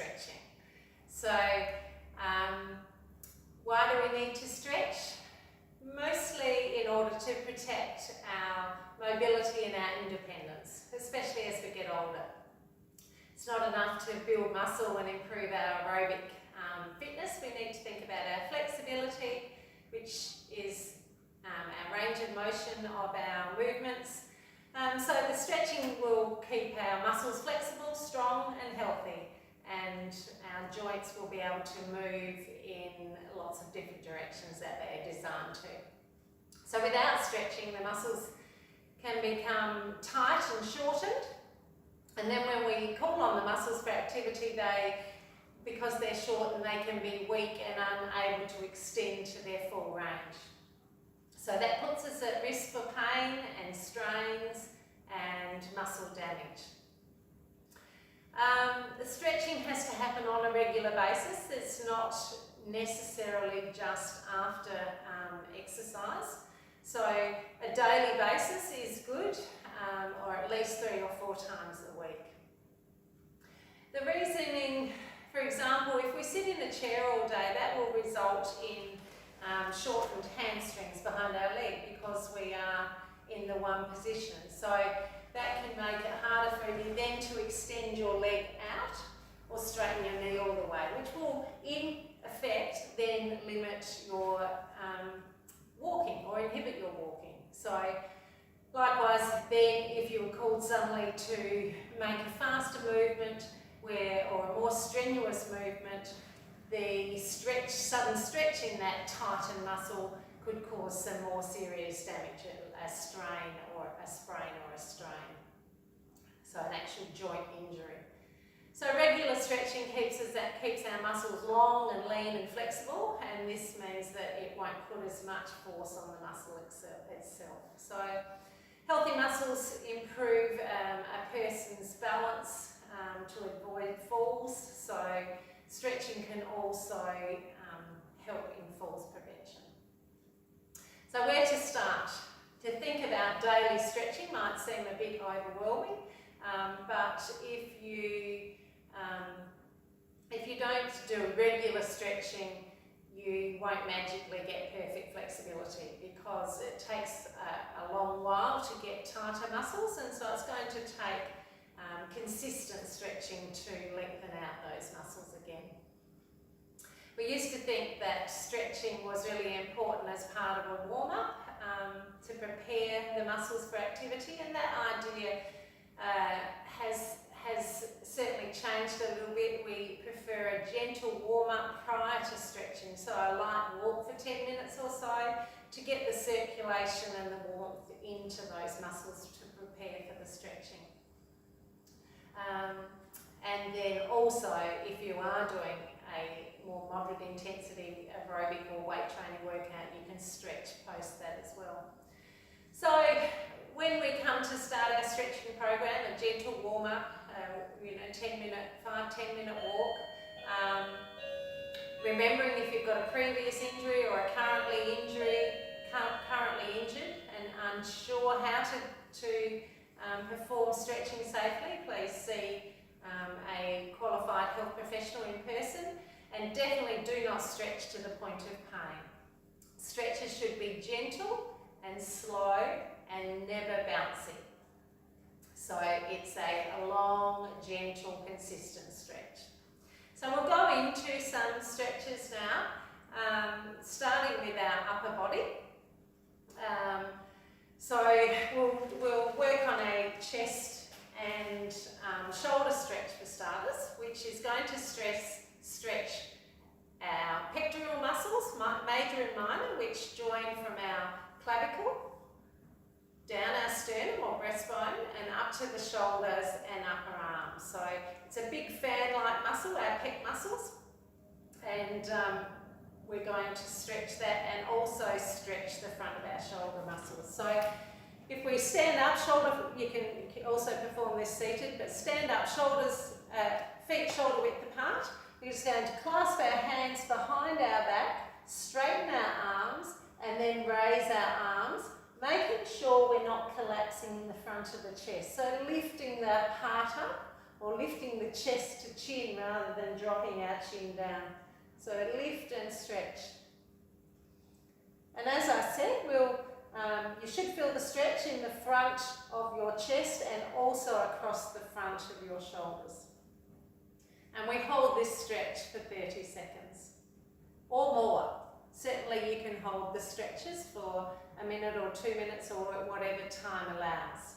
stretching. So why do we need to stretch? Mostly in order to protect our mobility and our independence, especially as we get older. It's not enough to build muscle and improve our aerobic fitness. We need to think about our flexibility, which is our range of motion of our movements. So the stretching will keep our muscles flexible, strong and healthy, and our joints will be able to move in lots of different directions that they're designed to. So without stretching, the muscles can become tight and shortened, and then when we call on the muscles for activity, because they're shortened, they can be weak and unable to extend to their full range. So that puts us at risk for pain and strains and muscle damage. The stretching has to happen on a regular basis. It's not necessarily just after exercise. So a daily basis is good, or at least 3 or 4 times a week. The reasoning, for example, if we sit in a chair all day, that will result in shortened hamstrings behind our leg because we are in the one position. So that can make it harder for you then to extend your leg out or straighten your knee all the way, which will in effect then limit your walking or inhibit your walking. So likewise then, if you were called suddenly to make a faster movement or a more strenuous movement, the sudden stretch in that tightened muscle could cause some more serious damage, a strain or a sprain or a strain. So an actual joint injury. So regular stretching keeps our muscles long and lean and flexible, and this means that it won't put as much force on the muscle itself. So healthy muscles improve a person's balance to avoid falls. So stretching can also help in falls prevention. So where to start? To think about daily stretching might seem a bit overwhelming, but if you don't do regular stretching, you won't magically get perfect flexibility because it takes a long while to get tighter muscles, and so it's going to take consistent stretching to lengthen out those muscles again. We used to think that stretching was really important as part of a warm-up to prepare the muscles for activity, and that idea has certainly changed a little bit. We prefer a gentle warm-up prior to stretching, so a light walk for 10 minutes or so to get the circulation and the warmth into those muscles to prepare for the stretching. And then also, if you are doing a more moderate intensity aerobic or weight training workout, you can stretch post that as well. So when we come to start our stretching program, a gentle warm-up, 5-10 minute walk, remembering if you've got a previous injury or a currently injured and unsure how to perform stretching safely, please see a qualified health professional in person, and definitely do not stretch to the point of pain. Stretches should be gentle and slow and never bouncy. So it's a long, gentle, consistent stretch. So we'll go into some stretches now, starting with our upper body. So we'll work on a chest and shoulder stretch for starters, which is going to stretch our pectoral muscles, major and minor, which join from our clavicle, down our sternum or breastbone, and up to the shoulders and upper arms. So it's a big fan-like muscle, our pec muscles, and we're going to stretch that and also stretch the front of our shoulder muscles. So if we stand up, you can also perform this seated, but stand up, feet shoulder width apart. We're just going to clasp our hands behind our back, straighten our arms, and then raise our arms, making sure we're not collapsing in the front of the chest. So lifting the heart up or lifting the chest to chin rather than dropping our chin down. So lift and stretch. And as I said, you should feel the stretch in the front of your chest and also across the front of your shoulders. And we hold this stretch for 30 seconds or more. Certainly you can hold the stretches for a minute or 2 minutes or whatever time allows.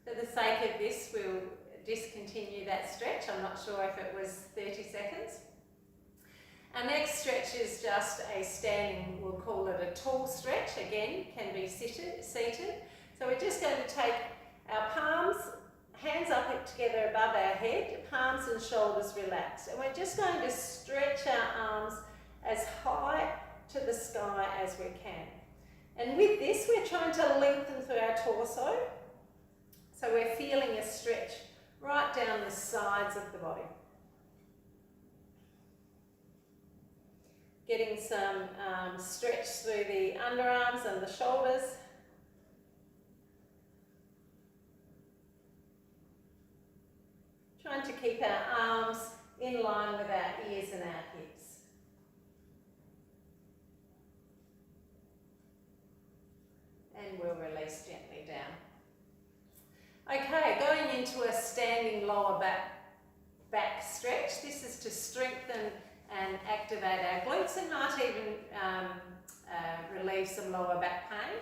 For the sake of this, we'll discontinue that stretch. I'm not sure if it was 30 seconds. Our next stretch is just a standing, we'll call it a tall stretch. Again, can be seated. So we're just going to take our palms, hands up together above our head, palms and shoulders relaxed. And we're just going to stretch our arms as high to the sky as we can. And with this, we're trying to lengthen through our torso. So we're feeling a stretch right down the sides of the body. Getting some stretch through the underarms and the shoulders. Trying to keep our arms in line with our ears and our hips. And we'll release gently down. Okay, going into a standing lower back stretch. This is to strengthen and activate our glutes and might even relieve some lower back pain.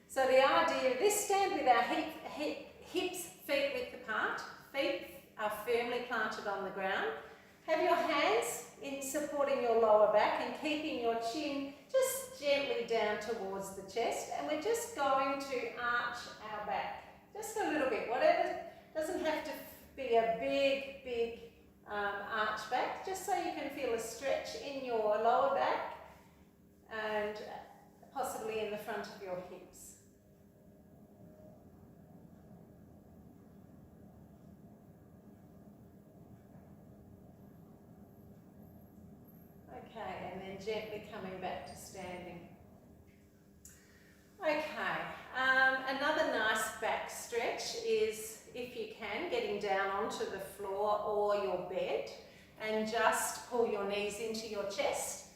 So the idea of this, stand with our hips feet width apart, feet are firmly planted on the ground. Have your hands in supporting your lower back and keeping your chin just gently down towards the chest, and we're just going to arch our back just a little bit, whatever, doesn't have to be a big arch back, just so you can feel a stretch in your lower back and possibly in the front of your hips. Okay, and then gently coming back to standing. Okay, another nice back stretch is, if you can, getting down onto the floor or your bed and just pull your knees into your chest.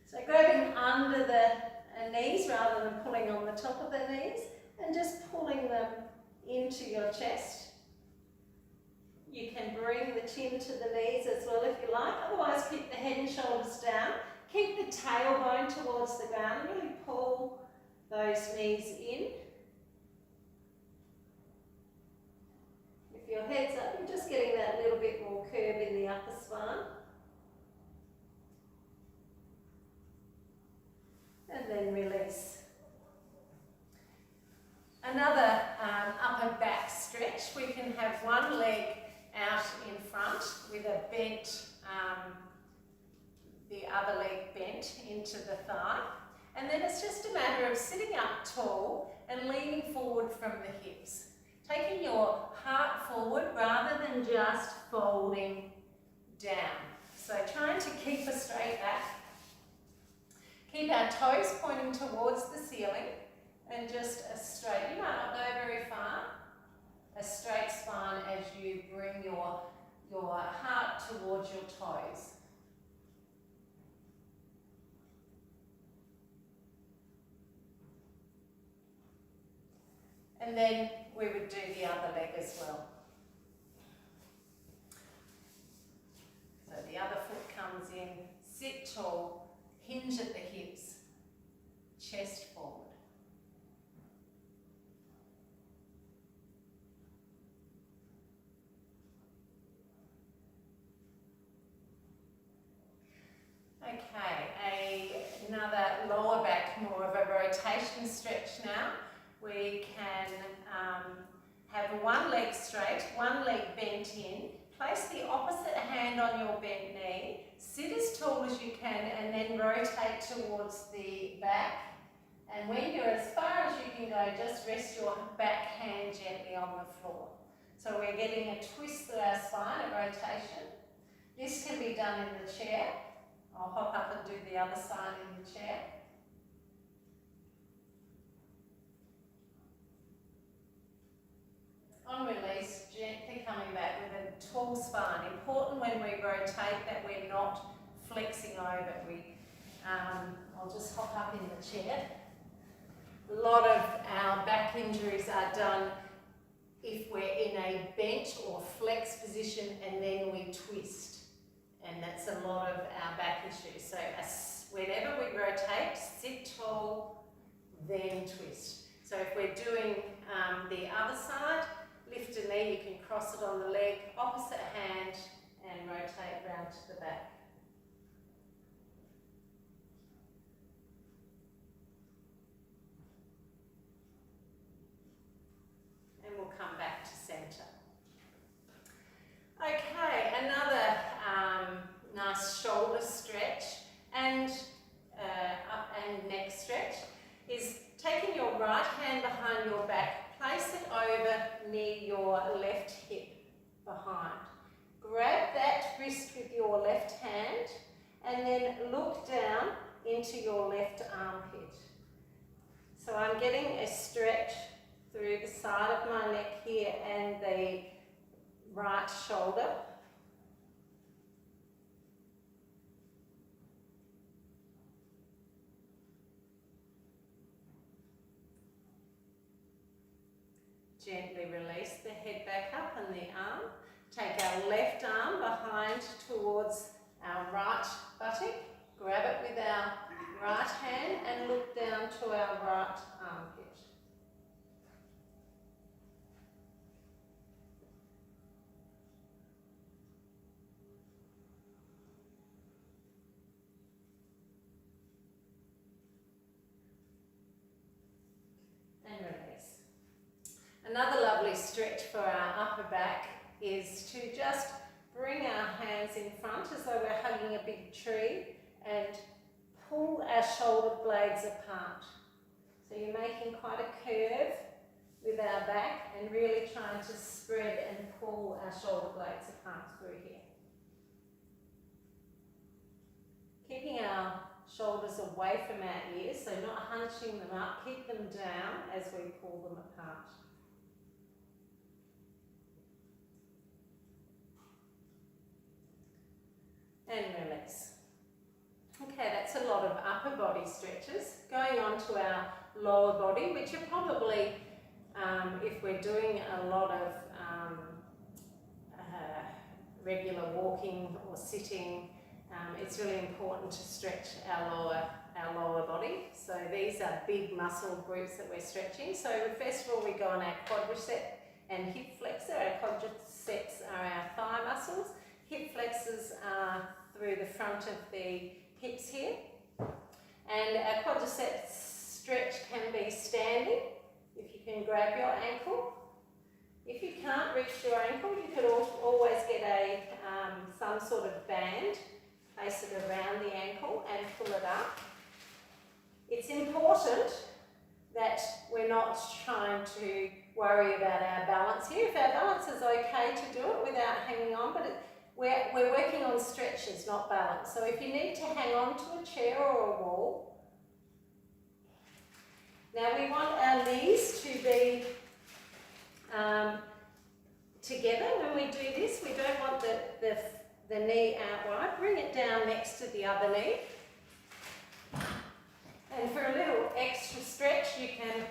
So grabbing under the knees rather than pulling on the top of the knees and just pulling them into your chest. You can bring the chin to the knees as well if you like, otherwise keep the head and shoulders down. Keep the tailbone towards the ground, really pull those knees in. If your head's up, you're just getting that little bit more curve in the upper spine. And then release. Another upper back stretch, we can have one leg out in front with a bent, the other leg bent into the thigh. And then it's just a matter of sitting up tall and leaning forward from the hips. Taking your heart forward rather than just folding down. So trying to keep a straight back. Keep our toes pointing towards the ceiling and just a straight, you might not go very far, a straight spine as you bring your heart towards your toes. And then we would do the other leg as well. So the other foot comes in, sit tall, hinge at the hips, chest forward. Okay, another lower back, more of a rotation stretch now. We can have one leg straight, one leg bent in, place the opposite hand on your bent knee, sit as tall as you can and then rotate towards the back. And when you're as far as you can go, just rest your back hand gently on the floor. So we're getting a twist through our spine, a rotation. This can be done in the chair. I'll hop up and do the other side in the chair. spine. Important when we rotate that we're not flexing over. I'll just hop up in the chair. A lot of our back injuries are done if we're in a bent or flex position and then we twist. And that's a lot of our back issues. So whenever we rotate, sit tall, then twist. So if we're doing the other side, lift a knee, you can cross it on the leg, opposite hand, and rotate round to the back. And we'll come back to centre. Okay, another nice shoulder stretch and neck stretch is taking your right hand behind your back, place it over near your left hip behind. Grab that wrist with your left hand and then look down into your left armpit. So I'm getting a stretch through the side of my neck here and the right shoulder. Gently release the head back up and the arm. Take our left arm behind towards our right buttock. Grab it with our right hand and look down to our right armpit. And release. Another lovely stretch for our upper back is to just bring our hands in front as though we're hugging a big tree and pull our shoulder blades apart. So you're making quite a curve with our back and really trying to spread and pull our shoulder blades apart through here. Keeping our shoulders away from our ears, so not hunching them up, keep them down as we pull them apart. And release. Okay, that's a lot of upper body stretches. Going on to our lower body, which are probably, if we're doing a lot of regular walking or sitting, it's really important to stretch our lower body. So these are big muscle groups that we're stretching. So first of all, we go on our quadricep and hip flexor. Our quadriceps are our thigh muscles. Hip flexors are through the front of the hips here. And our quadriceps stretch can be standing, if you can grab your ankle. If you can't reach your ankle, you could always get a some sort of band, place it around the ankle and pull it up. It's important that we're not trying to worry about our balance here. If our balance is okay to do it without hanging on, but we're working on stretches, not balance. So if you need to hang on to a chair or a wall, now we want our knees to be together when we do this. We don't want the knee out wide. Bring it down next to the other knee. And for a little extra stretch, you can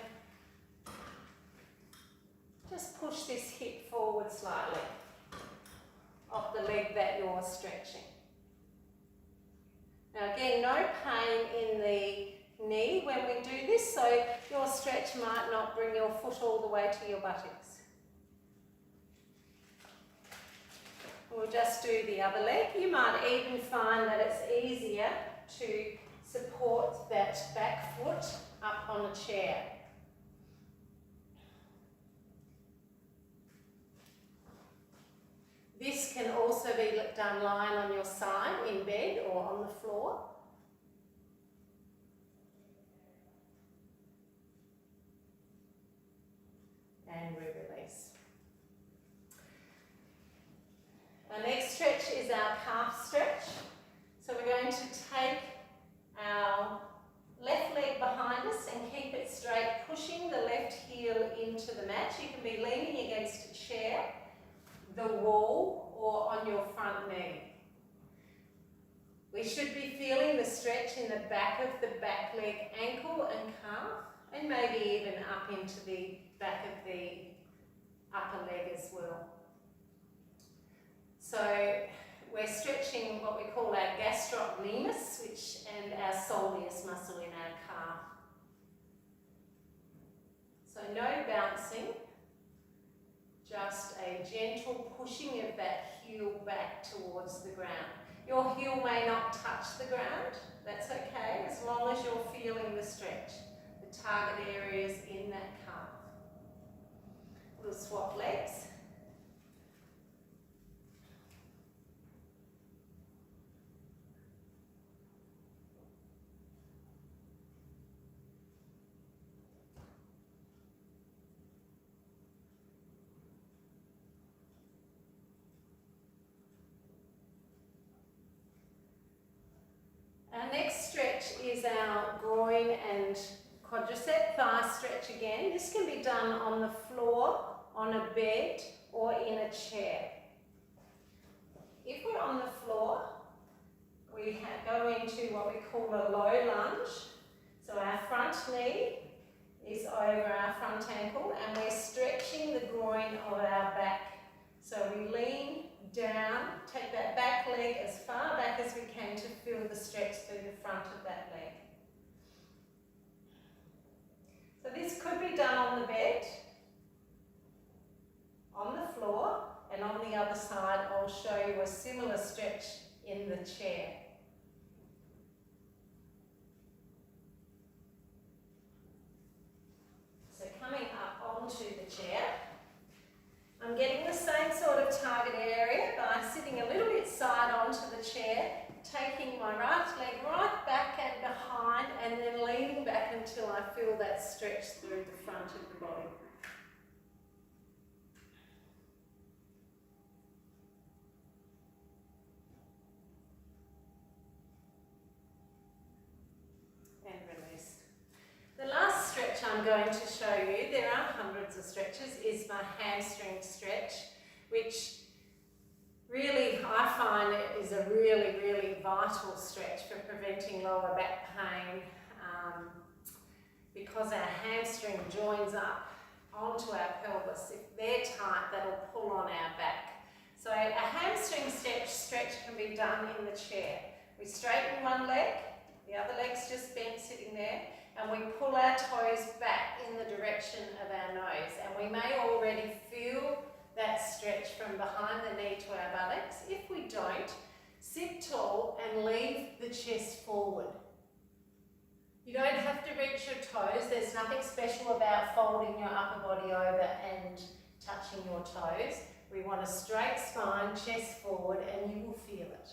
just push this hip forward slightly off the leg that you're stretching. Now again, no pain in the knee when we do this, so your stretch might not bring your foot all the way to your buttocks. We'll just do the other leg. You might even find that it's easier to support that back foot up on a chair. This can also be done lying on your side in bed or on the floor. And we release. Our next stretch is our calf stretch. So we're going to take our left leg behind us and keep it straight, pushing the left heel into the mat. You can be leaning against a chair. the wall or on your front knee. We should be feeling the stretch in the back of the back leg, ankle and calf, and maybe even up into the back of the upper leg as well. So we're stretching what we call our gastrocnemius, and our soleus muscle in our calf. So no bouncing, just a gentle pushing of that heel back towards the ground. Your heel may not touch the ground, that's okay, as long as you're feeling the stretch, the target areas in that calf. We'll swap legs. Our next stretch is our groin and quadricep thigh stretch again. This can be done on the floor, on a bed, or in a chair. If we're on the floor, we go into what we call a low lunge. So our front knee is over our front ankle and we're stretching the groin of our back. So we lean down, take that back leg as far back as we can to feel the stretch through the front of that leg. So this could be done on the bed, on the floor, and on the other side I'll show you a similar stretch in the chair. So coming up onto the chair, I'm getting the same sort of target area by sitting a little bit side onto the chair, taking my right leg right back and behind, and then leaning back until I feel that stretch through the front of the body. And release. The last stretch I'm going to show you, there are hundreds of stretches, is my hamstring stretch, which really I find it is a really, really vital stretch for preventing lower back pain because our hamstring joins up onto our pelvis. If they're tight, that'll pull on our back. So a hamstring stretch can be done in the chair. We straighten one leg, the other leg's just bent sitting there, and we pull our toes back in the direction of our nose. And we may already feel that stretch from behind the knee to our buttocks. If we don't, sit tall and leave the chest forward. You don't have to reach your toes. There's nothing special about folding your upper body over and touching your toes. We want a straight spine, chest forward, and you will feel it.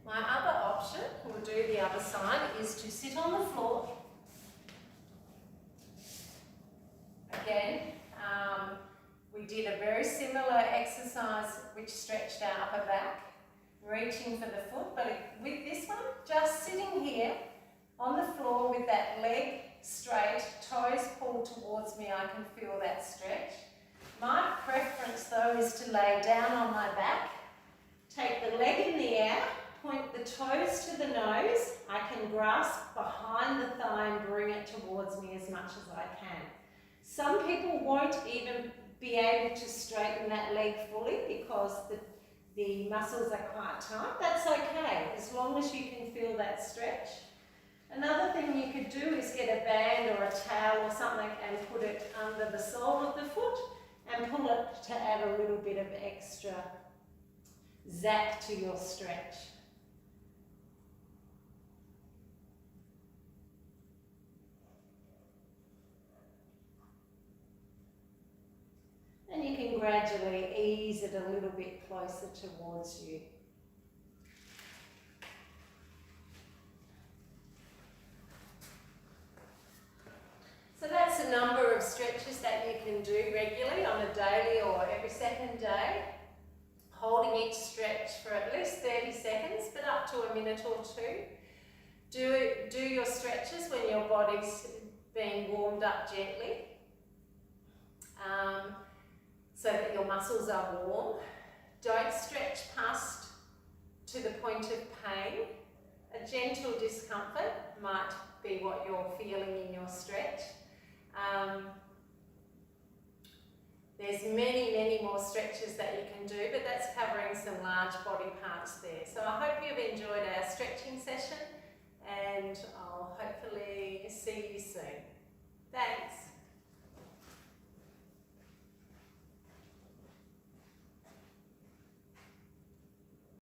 My other option, we'll do the other side, is to sit on the floor. Again, we did a very similar exercise which stretched our upper back, reaching for the foot, but with this one, just sitting here on the floor with that leg straight, toes pulled towards me, I can feel that stretch. My preference though is to lay down on my back, take the leg in the air, point the toes to the nose. I can grasp behind the thigh and bring it towards me as much as I can. Some people won't even be able to straighten that leg fully because the muscles are quite tight. That's okay, as long as you can feel that stretch. Another thing you could do is get a band or a towel or something and put it under the sole of the foot and pull it to add a little bit of extra zap to your stretch. And you can gradually ease it a little bit closer towards you. So that's a number of stretches that you can do regularly on a daily or every second day, holding each stretch for at least 30 seconds, but up to a minute or two. Do your stretches when your body's being warmed up gently, so that your muscles are warm. Don't stretch past to the point of pain. A gentle discomfort might be what you're feeling in your stretch. There's many more stretches that you can do, but that's covering some large body parts there. So I hope you've enjoyed our stretching session, and I'll hopefully see you soon. Thanks.